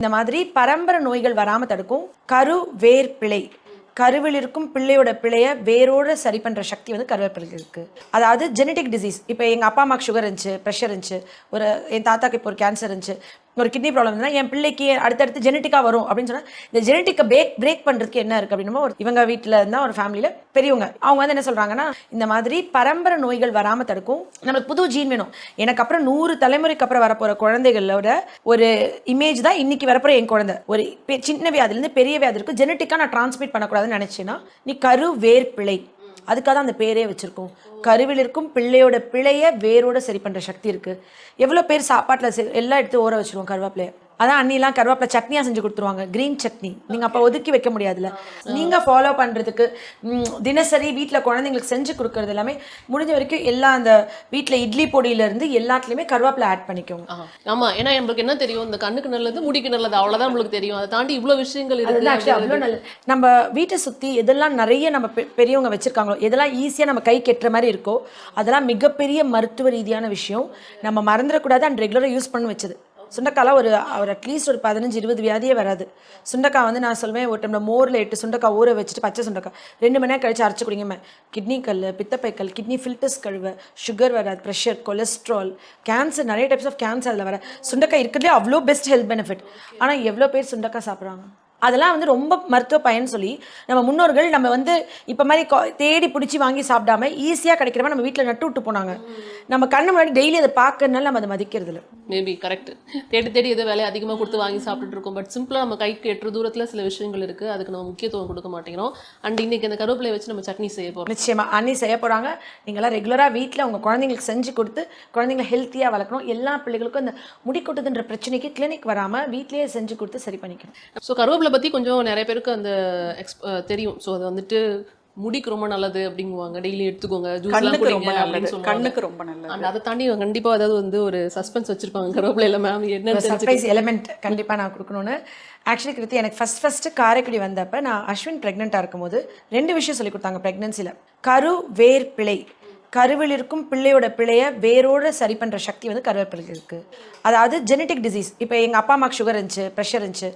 இந்த மாதிரி பரம்பரை நோய்கள் வராம தடுக்கும் கரு வேர் பிழை. கருவில் இருக்கும் பிள்ளையோட பிழைய வேரோட சரி பண்ற சக்தி வந்து கருவேப்பிலைக்கு இருக்கு. அதாவது ஜெனடிக் டிசீஸ். இப்போ எங்க அப்பா அம்மாக்கு சுகர் இருந்துச்சு, ப்ரெஷர் இருந்துச்சு, என் தாத்தாக்கு இப்போ ஒரு கேன்சர் இருந்துச்சு, ஒரு கிட்னி ப்ராப்ளம் இருந்தால் என் பிள்ளைக்கு அடுத்தடுத்து ஜெனட்டிக்காக வரும் அப்படின்னு சொன்னால் இந்த ஜெனட்டிக்கை பிரேக் பண்ணுறதுக்கு என்ன இருக்குது அப்படின்னா இவங்க வீட்டில் இருந்தால் ஒரு ஃபேமிலியில் பெரியவங்க அவங்க வந்து என்ன சொல்கிறாங்கன்னா இந்த மாதிரி பரம்பரை நோய்கள் வராமல் தடுக்கும். நம்மளுக்கு புது ஜீன் வேணும். எனக்கு அப்புறம் 100 தலைமுறைக்கு அப்புறம் வரப்போகிற குழந்தைகளோட ஒரு இமேஜ் தான் இன்னைக்கு வரப்போகிற என் குழந்தை. ஒரு சின்ன வியாதிலேருந்து பெரிய வியாதி இருக்கும், ஜெனட்டிக்காக நான் டிரான்ஸ்மிட் பண்ணக்கூடாதுன்னு நினச்சேன்னா நீ கரு வேர் பிழை, அதுக்காக தான் அந்த பேரே வச்சுருக்கோம். கருவில் இருக்கும் பிள்ளையோட பிழைய வேரோட சரி பண்ணுற சக்தி இருக்குது. எவ்வளோ பேர் சாப்பாட்டில் எல்லாம் எடுத்து ஊற வச்சுருவோம் கருவேப்பிலையை. அதான் அண்ணிலாம் கருவேப்பிலை சட்னியாக செஞ்சு கொடுத்துருவாங்க, க்ரீன் சட்னி. நீங்கள் அப்போ ஒதுக்கி வைக்க முடியாதுல்ல. நீங்கள் ஃபாலோ பண்ணுறதுக்கு தினசரி வீட்டில் குழந்தைங்களுக்கு செஞ்சு கொடுக்கறது எல்லாமே முடிஞ்ச வரைக்கும் எல்லாம் அந்த வீட்டில் இட்லி பொடியிலேருந்து எல்லாத்துலேயுமே கருவேப்பிலை ஆட் பண்ணிக்கோங்க. ஆமாம், ஏன்னா நம்மளுக்கு என்ன தெரியும், இந்த கண்ணுக்கு நல்லது முடிக்கு நல்லது அவ்வளோதான் நம்மளுக்கு தெரியும். அதை தாண்டி இவ்வளோ விஷயங்கள் இருக்குது. அவ்வளோ நல்லது. நம்ம வீட்டை சுற்றி எதெல்லாம் நிறைய நம்ம பெரியவங்க வச்சுருக்காங்களோ, எதெல்லாம் ஈஸியாக நம்ம கை கெட்டுற மாதிரி இருக்கோ அதெல்லாம் மிகப்பெரிய மருத்துவ ரீதியான விஷயம். நம்ம மறந்துடக்கூடாது. அண்ட் ரெகுலராக யூஸ் பண்ண வச்சது சுண்டக்காலாம் ஒரு அட்லீஸ்ட் ஒரு 15-20 வியாதியே வராது. சுண்டக்காய் வந்து நான் சொல்வேன், ஒரு டைமில் மோரில் 8 சுண்டக்காய் ஊற வச்சுட்டு பச்சை சுண்டக்காய் 2 மணி நேரம் கழிச்சு அரைச்சி குடிங்க. கிட்னி கல், பித்தப்பைக்கல், கிட்னி ஃபில்டர்ஸ் கழுவ, சுகர் வராது, ப்ரெஷர், கொலஸ்ட்ரால், கேன்சர், நிறைய டைப்ஸ் ஆஃப் கேன்சர் அதில் வர. சுண்டக்காய் இருக்கிறதே அவ்வளோ பெஸ்ட் ஹெல்த் பெனிஃபிட். ஆனால் எவ்வளோ பேர் சுண்டக்காய் சாப்பிட்றாங்க? அதெல்லாம் வந்து ரொம்ப மருத்துவ பயன் சொல்லி நம்ம முன்னோர்கள் நம்ம வந்து இப்போ மாதிரி தேடி பிடிச்சி வாங்கி சாப்பிடாம ஈஸியாக கிடைக்கிறவங்க நம்ம வீட்டில் நட்டு விட்டு போனாங்க. நம்ம கண்ணு முன்னாடி டெய்லி அதை பார்க்கறதுனால நம்ம அதை மதிக்கிறது இல்லை. Maybe correct. தேடி எதோ வேலையை அதிகமாக கொடுத்து வாங்கி சாப்பிட்டுட்டு இருக்கோம். பட் சிம்பிளாக நம்ம கைக்கு எட்டு தூரத்தில் சில விஷயங்கள் இருக்குது, அதுக்கு நம்ம முக்கியத்துவம் கொடுக்க மாட்டேங்கிறோம். அண்ட் இன்னைக்கு அந்த கருவேப்பிலையை வச்சு நம்ம சட்னி செய்ய போகிறோம். நிச்சயமாக அண்ணி செய்ய போகிறாங்க. நீங்களாம் ரெகுலராக வீட்டில் உங்கள் குழந்தைங்களுக்கு செஞ்சு கொடுத்து குழந்தைங்களை ஹெல்த்தியாக வளர்க்கணும். எல்லா பிள்ளைகளுக்கும் இந்த முடி கொட்டுதுன்ற பிரச்சனைக்கு கிளினிக் வராமல் வீட்லேயே செஞ்சு கொடுத்து சரி பண்ணிக்கணும். ஸோ கருவேப்பிலை பற்றி கொஞ்சம் நிறைய பேருக்கு அந்த தெரியும். ஸோ அது வந்துட்டு முடிக்கு ரொம்ப நல்லது அப்படிங்குவாங்க, டெய்லி எடுத்துக்கோங்க, ஜூஸ்லாம் குடிங்க அப்படின்னு சொல்லுவாங்க. கண்ணுக்கு ரொம்ப நல்லது. அண்ட் அதை தாண்டி கண்டிப்பாக அதாவது வந்து ஒரு சஸ்பென்ஸ் வச்சுருப்பாங்க கருவேப்பிலையில். மேம் என்ன சர்ப்ரைஸ் எலிமெண்ட் கண்டிப்பாக நான் கொடுக்கணும்னு. ஆக்சுவலி கிருத்தி எனக்கு ஃபஸ்ட்டு காரைக்குடி வந்தப்போ நான் அஸ்வின் ப்ரெக்னெண்ட்டாக இருக்கும்போது 2 விஷயம் சொல்லி கொடுத்தாங்க ப்ரெக்னென்சியில். கரு வேர் பிழை. கருவில் இருக்கும் பிள்ளையோட பிழைய வேரோட சரி பண்ணுற சக்தி வந்து கருவேப்பிலைக்கு இருக்குது. அதாவது ஜெனட்டிக் டிசீஸ். இப்போ எங்கள் அப்பா அம்மாக்கு சுகர் இருந்துச்சு, ப்ரெஷர் இருந்துச்சு,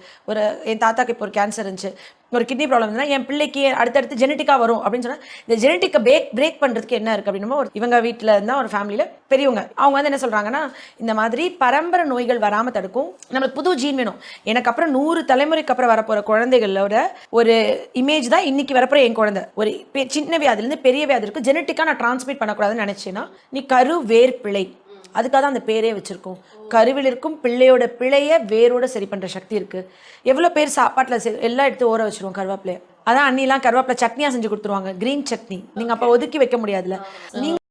என் தாத்தாக்கு இப்போ ஒரு கேன்சர் இருந்துச்சு, ஒரு கிட்னி ப்ராப்ளம் இருந்தால் என் பிள்ளைக்கு அடுத்தடுத்து ஜெனட்டிக்காக வரும் அப்படின்னு சொன்னால் இந்த ஜெனட்டிக்கை பிரேக் பண்ணுறதுக்கு என்ன இருக்குது அப்படின்னா இவங்க வீட்டில் இருந்தால் ஒரு ஃபேமிலியில் பெரியவங்க அவங்க வந்து என்ன சொல்கிறாங்கன்னா இந்த மாதிரி பரம்பரை நோய்கள் வராமல் தடுக்கும். நம்மளுக்கு புது ஜீன் வேணும். எனக்கு அப்புறம் 100 தலைமுறைக்கு அப்புறம் வரப்போகிற குழந்தைகளோட ஒரு இமேஜ் தான் இன்னைக்கு வரப்போகிற என் குழந்தை. ஒரு சின்ன வியாதிலேருந்து பெரிய வியாதி இருக்கும், ஜெனட்டிக்காக நான் டிரான்ஸ்மிட் பண்ணக்கூடாதுன்னு நினச்சேன்னா நீ கரு வேர் பிழை, அதுக்காக தான் அந்த பேரே வச்சுருக்கோம். கருவில் இருக்கும் பிள்ளையோட பிழைய வேரோட சரி பண்ணுற சக்தி இருக்குது. எவ்வளோ பேர் சாப்பாட்டில் எல்லாம் எடுத்து ஊற வச்சுருவோம் கருவேப்பிலையை. அதான் அண்ணிலாம் கருவேப்பிலை சட்னியாக செஞ்சு கொடுத்துருவாங்க, க்ரீன் சட்னி. நீங்கள் அப்போ ஒதுக்கி வைக்க முடியாதுல்ல. நீங்கள்